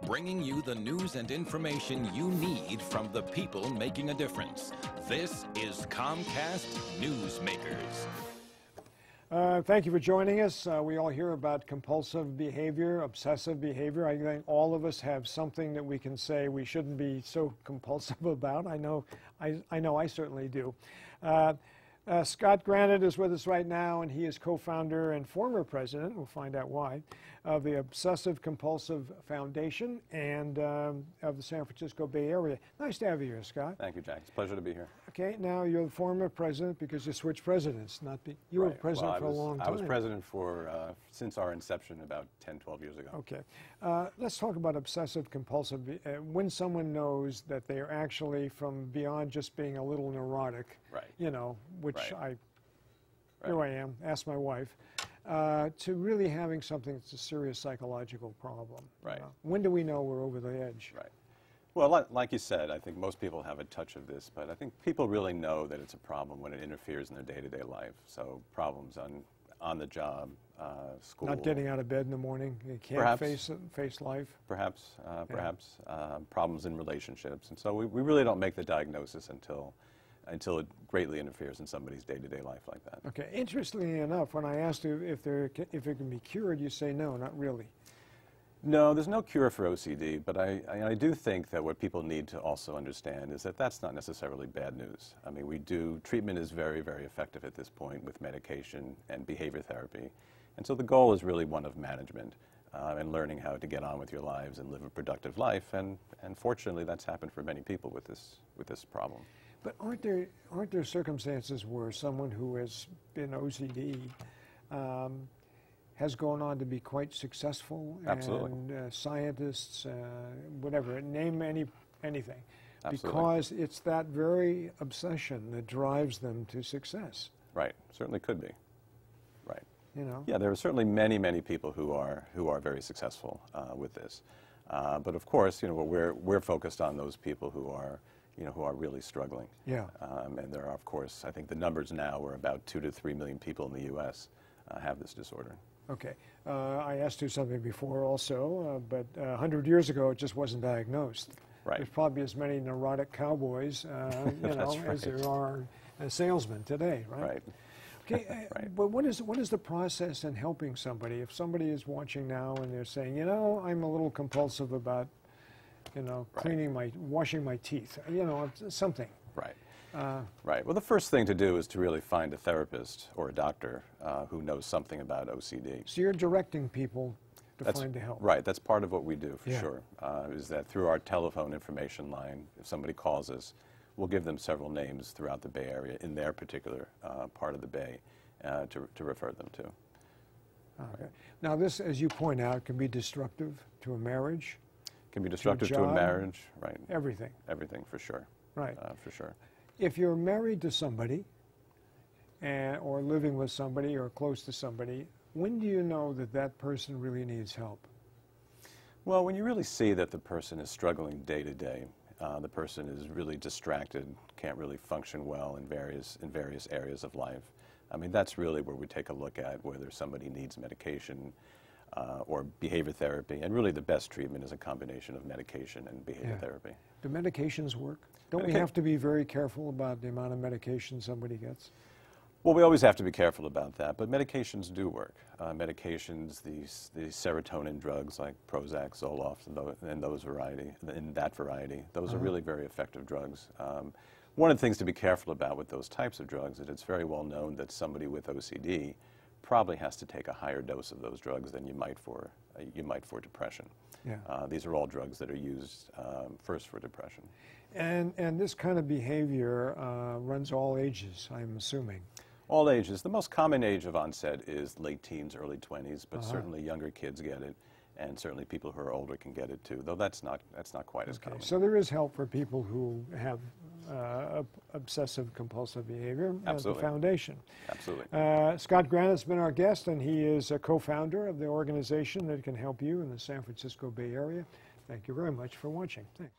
bringing you the news and information you need from the people making a difference. This is Comcast Newsmakers. Thank you for joining us. We all hear about compulsive behavior, obsessive behavior. I think all of us have something that we can say we shouldn't be so compulsive about. I know I certainly do. Scott Granet is with us right now, and he is co-founder and former president, we'll find out why, of the Obsessive Compulsive Foundation and of the San Francisco Bay Area. Nice to have you here, Scott. Thank you, Jack. It's a pleasure to be here. Okay, now you're the former president because you switched presidents. You were president for a long time. I was president for since our inception about 10, 12 years ago. Okay. Let's talk about obsessive compulsive. When someone knows that they are actually from beyond just being a little neurotic, right. You know, which right. Here I am, ask my wife, to really having something that's a serious psychological problem. Right. When do we know we're over the edge? Right. Well, like you said, I think most people have a touch of this, but I think people really know that it's a problem when it interferes in their day-to-day life. So problems on the job, school. Not getting out of bed in the morning, you can't perhaps, face life. Perhaps, problems in relationships. And so we really don't make the diagnosis until it greatly interferes in somebody's day-to-day life like that. Okay. Interestingly enough, when I asked you if it can be cured, you say no, not really. No, there's no cure for OCD, but I do think that what people need to also understand is that that's not necessarily bad news. I mean, treatment is very, very effective at this point with medication and behavior therapy. And so the goal is really one of management and learning how to get on with your lives and live a productive life. And fortunately, that's happened for many people with this problem. But aren't there circumstances where someone who has been OCD has gone on to be quite successful? Absolutely. And scientists, whatever, name anything. Absolutely. Because it's that very obsession that drives them to success. Right. Certainly could be. Right. You know? Yeah, there are certainly many, many people who are very successful with this. But of course, you know, we're focused on those people who are really struggling. Yeah. And there are, of course, I think the numbers now are about 2 to 3 million people in the U.S. Have this disorder. Okay. I asked you something before also, but 100 years ago it just wasn't diagnosed. Right. There's probably as many neurotic cowboys, you know, right. as there are salesmen today, right? Right. Okay, right. But what is the process in helping somebody? If somebody is watching now and they're saying, you know, I'm a little compulsive about, you know, washing my teeth, you know, something. Right. Right. Well, the first thing to do is to really find a therapist or a doctor who knows something about OCD. So you're directing people to find the help. Right. That's part of what we do, for sure, is that through our telephone information line, if somebody calls us, we'll give them several names throughout the Bay Area in their particular part of the Bay to refer them to. Okay. Right. Now, this, as you point out, can be destructive to a marriage. Can be destructive to a marriage, right. Everything. Everything, for sure. Right. For sure. If you're married to somebody or living with somebody or close to somebody, when do you know that that person really needs help? Well, when you really see that the person is struggling day to day, the person is really distracted, can't really function well in various areas of life. I mean, that's really where we take a look at whether somebody needs medication or behavior therapy. And really the best treatment is a combination of medication and behavior therapy. Do medications work? Don't we have to be very careful about the amount of medication somebody gets? Well, we always have to be careful about that, but medications do work. Medications, these serotonin drugs like Prozac, Zoloft, and that variety, those are really very effective drugs. One of the things to be careful about with those types of drugs is it's very well known that somebody with OCD probably has to take a higher dose of those drugs than you might for depression. Yeah. These are all drugs that are used first for depression. And this kind of behavior runs all ages, I'm assuming. All ages. The most common age of onset is late teens, early 20s, but certainly younger kids get it, and certainly people who are older can get it too, though that's not quite as common. So there is help for people who have obsessive compulsive behavior at the foundation. Absolutely. Scott Granet's been our guest, and he is a co-founder of the organization that can help you in the San Francisco Bay Area. Thank you very much for watching. Thanks.